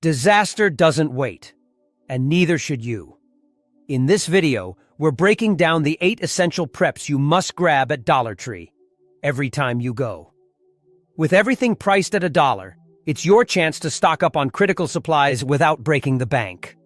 Disaster doesn't wait, and neither should you. In this video, we're breaking down the 8 essential preps you must grab at Dollar Tree every time you go. With everything priced at $1, it's your chance to stock up on critical supplies without breaking the bank.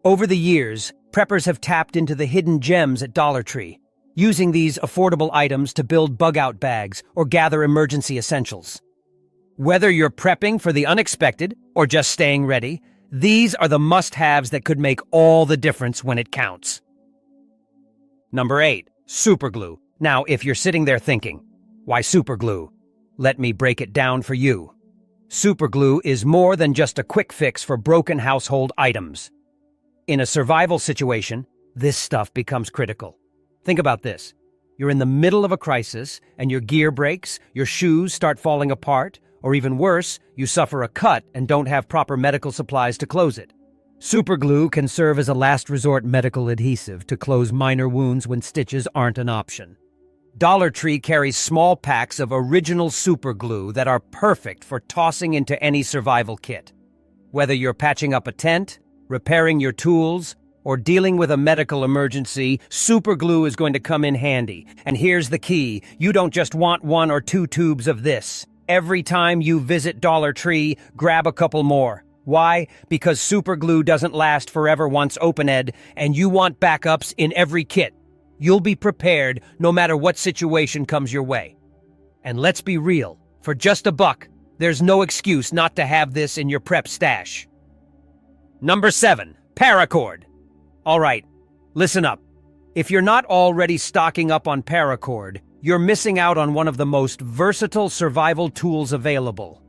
Over the years, preppers have tapped into the hidden gems at Dollar Tree, using these affordable items to build bug-out bags or gather emergency essentials. Whether you're prepping for the unexpected or just staying ready, these are the must-haves that could make all the difference when it counts. Number 8. Superglue. Now, if you're sitting there thinking, why superglue? Let me break it down for you. Superglue is more than just a quick fix for broken household items. In a survival situation, this stuff becomes critical. Think about this. You're in the middle of a crisis, and your gear breaks, your shoes start falling apart, or even worse, you suffer a cut and don't have proper medical supplies to close it. Superglue can serve as a last resort medical adhesive to close minor wounds when stitches aren't an option. Dollar Tree carries small packs of original superglue that are perfect for tossing into any survival kit. Whether you're patching up a tent, repairing your tools, or dealing with a medical emergency, superglue is going to come in handy. And here's the key: you don't just want 1 or 2 tubes of this. Every time you visit Dollar Tree, grab a couple more. Why? Because superglue doesn't last forever once opened, and you want backups in every kit. You'll be prepared no matter what situation comes your way. And let's be real, for just $1, there's no excuse not to have this in your prep stash. Number 7. Paracord. All right, listen up. If you're not already stocking up on Paracord, you're missing out on one of the most versatile survival tools available.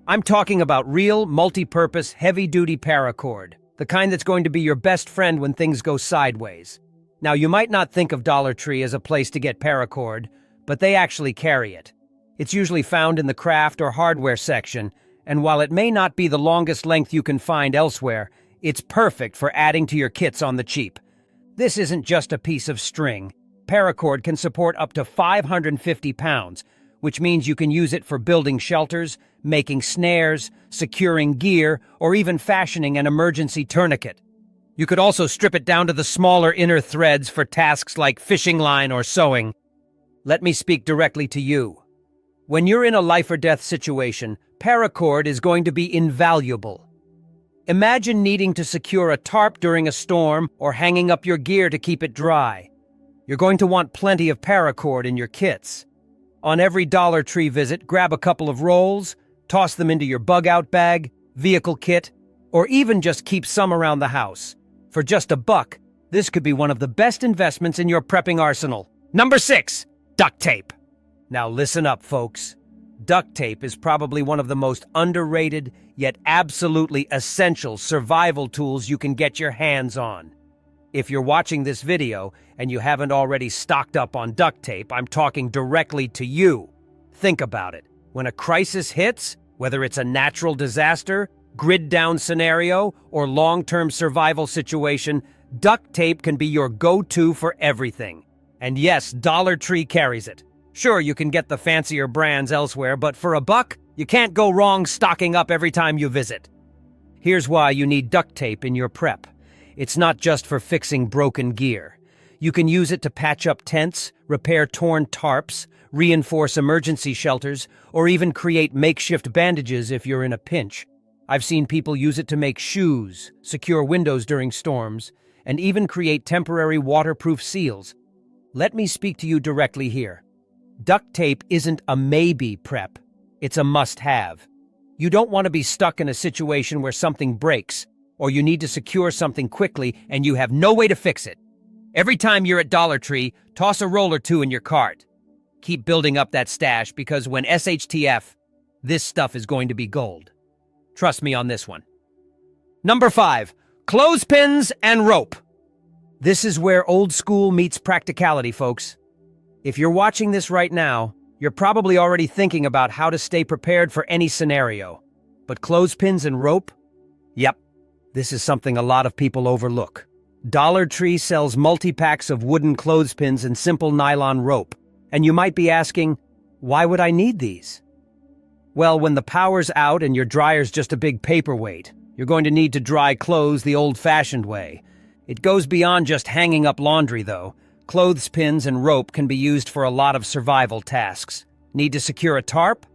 I'm talking about real, multi-purpose, heavy-duty Paracord, the kind that's going to be your best friend when things go sideways. Now, you might not think of Dollar Tree as a place to get Paracord, but they actually carry it. It's usually found in the craft or hardware section, and while it may not be the longest length you can find elsewhere, it's perfect for adding to your kits on the cheap. This isn't just a piece of string. Paracord can support up to 550 pounds, which means you can use it for building shelters, making snares, securing gear, or even fashioning an emergency tourniquet. You could also strip it down to the smaller inner threads for tasks like fishing line or sewing. Let me speak directly to you. When you're in a life-or-death situation, Paracord is going to be invaluable. Imagine needing to secure a tarp during a storm or hanging up your gear to keep it dry. You're going to want plenty of Paracord in your kits. On every Dollar Tree visit, grab a couple of rolls, toss them into your bug-out bag, vehicle kit, or even just keep some around the house. For just $1, this could be one of the best investments in your prepping arsenal. Number 6. Duct tape. Now listen up, folks. Duct tape is probably one of the most underrated, yet absolutely essential survival tools you can get your hands on. If you're watching this video and you haven't already stocked up on duct tape, I'm talking directly to you. Think about it. When a crisis hits, whether it's a natural disaster, grid-down scenario, or long-term survival situation, duct tape can be your go-to for everything. And yes, Dollar Tree carries it. Sure, you can get the fancier brands elsewhere, but for $1, you can't go wrong stocking up every time you visit. Here's why you need duct tape in your prep. It's not just for fixing broken gear. You can use it to patch up tents, repair torn tarps, reinforce emergency shelters, or even create makeshift bandages if you're in a pinch. I've seen people use it to make shoes, secure windows during storms, and even create temporary waterproof seals. Let me speak to you directly here. Duct tape isn't a maybe prep, it's a must-have. You don't want to be stuck in a situation where something breaks, or you need to secure something quickly and you have no way to fix it. Every time you're at Dollar Tree, toss a roll or 2 in your cart. Keep building up that stash because when SHTF, this stuff is going to be gold. Trust me on this one. Number 5. Clothespins and rope. This is where old school meets practicality, folks. If you're watching this right now, you're probably already thinking about how to stay prepared for any scenario. But clothespins and rope? Yep, this is something a lot of people overlook. Dollar Tree sells multi-packs of wooden clothespins and simple nylon rope. And you might be asking, why would I need these? Well, when the power's out and your dryer's just a big paperweight, You're going to need to dry clothes the old-fashioned way. It goes beyond just hanging up laundry, though. Clothespins and rope can be used for a lot of survival tasks. Need to secure a tarp?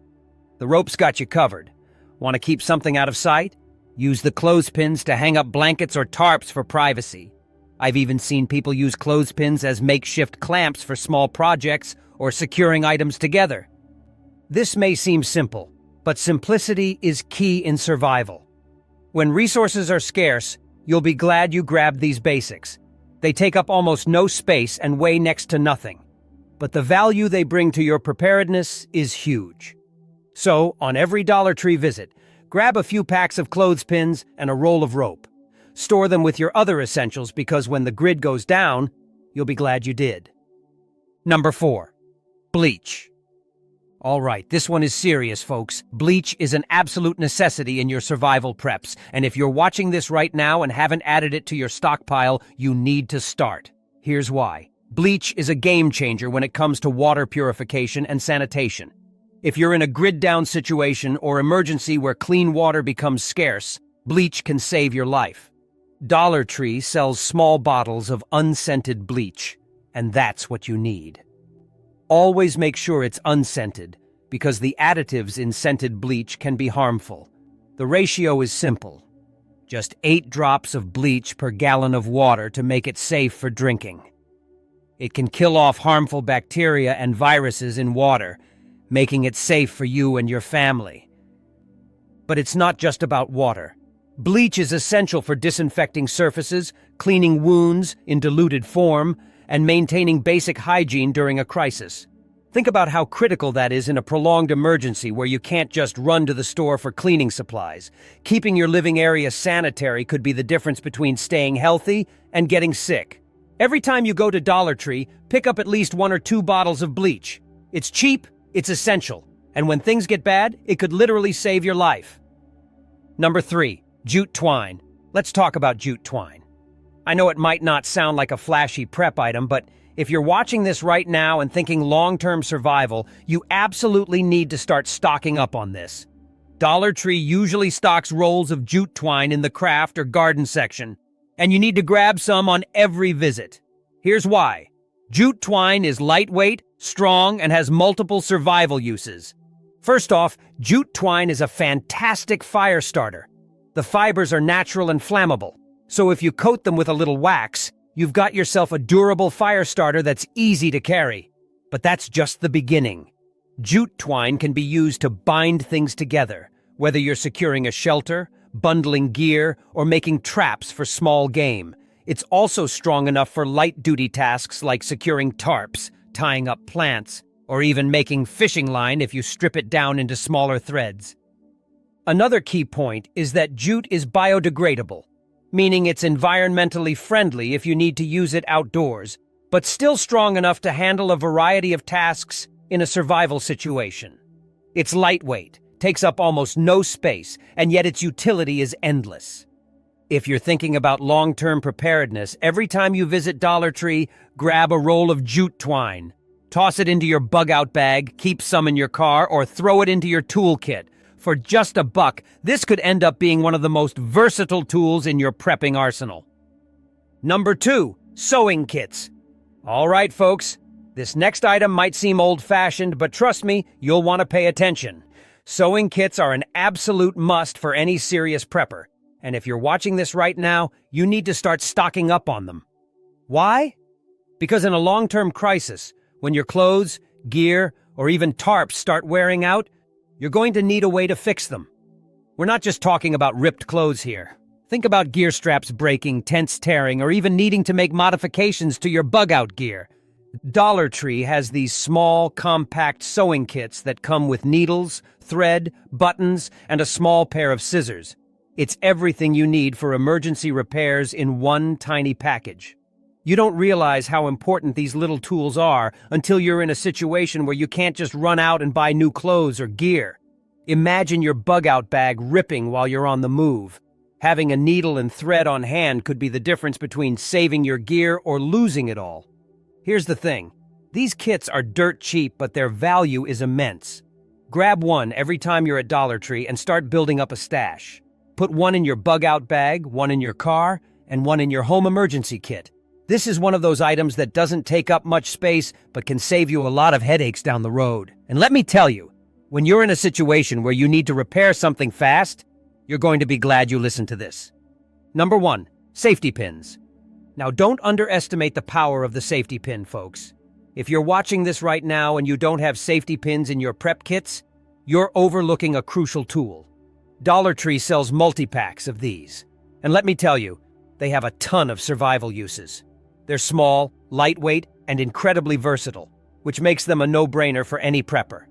The rope's got you covered. Want to keep something out of sight? Use the clothespins to hang up blankets or tarps for privacy. I've even seen people use clothespins as makeshift clamps for small projects or securing items together. This may seem simple, but simplicity is key in survival. When resources are scarce, you'll be glad you grabbed these basics. They take up almost no space and weigh next to nothing. But the value they bring to your preparedness is huge. So, on every Dollar Tree visit, grab a few packs of clothespins and a roll of rope. Store them with your other essentials because when the grid goes down, you'll be glad you did. Number 4. Bleach. All right, this one is serious, folks. Bleach is an absolute necessity in your survival preps, and if you're watching this right now and haven't added it to your stockpile, you need to start. Here's why. Bleach is a game changer when it comes to water purification and sanitation. If you're in a grid-down situation or emergency where clean water becomes scarce, bleach can save your life. Dollar Tree sells small bottles of unscented bleach, and that's what you need. Always make sure it's unscented, because the additives in scented bleach can be harmful. The ratio is simple. Just 8 drops of bleach per gallon of water to make it safe for drinking. It can kill off harmful bacteria and viruses in water, making it safe for you and your family. But it's not just about water. Bleach is essential for disinfecting surfaces, cleaning wounds in diluted form, and maintaining basic hygiene during a crisis. Think about how critical that is in a prolonged emergency where you can't just run to the store for cleaning supplies. Keeping your living area sanitary could be the difference between staying healthy and getting sick. Every time you go to Dollar Tree, pick up at least 1 or 2 bottles of bleach. It's cheap, it's essential, and when things get bad, it could literally save your life. Number 3, jute twine. Let's talk about jute twine. I know it might not sound like a flashy prep item, but if you're watching this right now and thinking long-term survival, you absolutely need to start stocking up on this. Dollar Tree usually stocks rolls of jute twine in the craft or garden section, and you need to grab some on every visit. Here's why. Jute twine is lightweight, strong, and has multiple survival uses. First off, jute twine is a fantastic fire starter. The fibers are natural and flammable, so if you coat them with a little wax, you've got yourself a durable fire starter that's easy to carry. But that's just the beginning. Jute twine can be used to bind things together, whether you're securing a shelter, bundling gear, or making traps for small game. It's also strong enough for light-duty tasks like securing tarps, tying up plants, or even making fishing line if you strip it down into smaller threads. Another key point is that jute is biodegradable, meaning it's environmentally friendly if you need to use it outdoors, but still strong enough to handle a variety of tasks in a survival situation. It's lightweight, takes up almost no space, and yet its utility is endless. If you're thinking about long-term preparedness, every time you visit Dollar Tree, grab a roll of jute twine. Toss it into your bug-out bag, keep some in your car, or throw it into your toolkit. For just $1, this could end up being one of the most versatile tools in your prepping arsenal. Number 2, sewing kits. All right, folks, this next item might seem old-fashioned, but trust me, you'll want to pay attention. Sewing kits are an absolute must for any serious prepper, and if you're watching this right now, you need to start stocking up on them. Why? Because in a long-term crisis, when your clothes, gear, or even tarps start wearing out, you're going to need a way to fix them. We're not just talking about ripped clothes here. Think about gear straps breaking, tents tearing, or even needing to make modifications to your bug-out gear. Dollar Tree has these small, compact sewing kits that come with needles, thread, buttons, and a small pair of scissors. It's everything you need for emergency repairs in one tiny package. You don't realize how important these little tools are until you're in a situation where you can't just run out and buy new clothes or gear. Imagine your bug-out bag ripping while you're on the move. Having a needle and thread on hand could be the difference between saving your gear or losing it all. Here's the thing. These kits are dirt cheap, but their value is immense. Grab one every time you're at Dollar Tree and start building up a stash. Put one in your bug-out bag, one in your car, and one in your home emergency kit. This is one of those items that doesn't take up much space but can save you a lot of headaches down the road. And let me tell you, when you're in a situation where you need to repair something fast, you're going to be glad you listened to this. Number 1, safety pins. Now, don't underestimate the power of the safety pin, folks. If you're watching this right now and you don't have safety pins in your prep kits, you're overlooking a crucial tool. Dollar Tree sells multi-packs of these. And let me tell you, they have a ton of survival uses. They're small, lightweight, and incredibly versatile, which makes them a no-brainer for any prepper.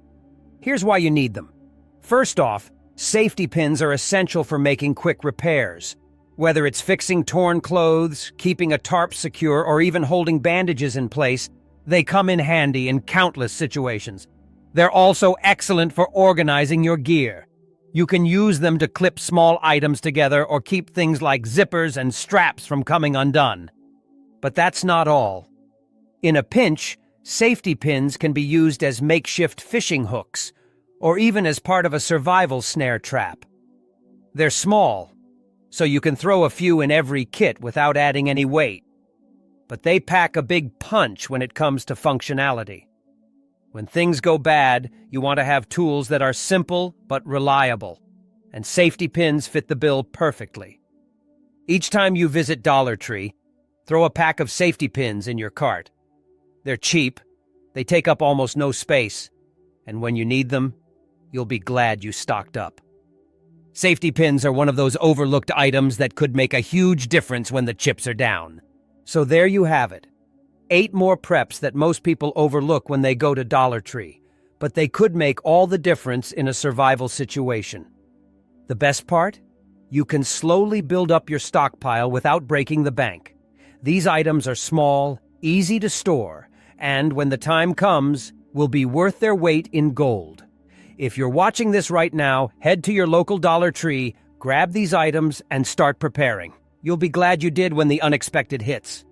Here's why you need them. First off, safety pins are essential for making quick repairs. Whether it's fixing torn clothes, keeping a tarp secure, or even holding bandages in place, they come in handy in countless situations. They're also excellent for organizing your gear. You can use them to clip small items together or keep things like zippers and straps from coming undone. But that's not all. In a pinch, safety pins can be used as makeshift fishing hooks, or even as part of a survival snare trap. They're small, so you can throw a few in every kit without adding any weight. But they pack a big punch when it comes to functionality. When things go bad, you want to have tools that are simple but reliable, and safety pins fit the bill perfectly. Each time you visit Dollar Tree, throw a pack of safety pins in your cart. They're cheap, they take up almost no space, and when you need them, you'll be glad you stocked up. Safety pins are one of those overlooked items that could make a huge difference when the chips are down. So there you have it. 8 more preps that most people overlook when they go to Dollar Tree, but they could make all the difference in a survival situation. The best part? You can slowly build up your stockpile without breaking the bank. These items are small, easy to store, and when the time comes, will be worth their weight in gold. If you're watching this right now, head to your local Dollar Tree, grab these items, and start preparing. You'll be glad you did when the unexpected hits.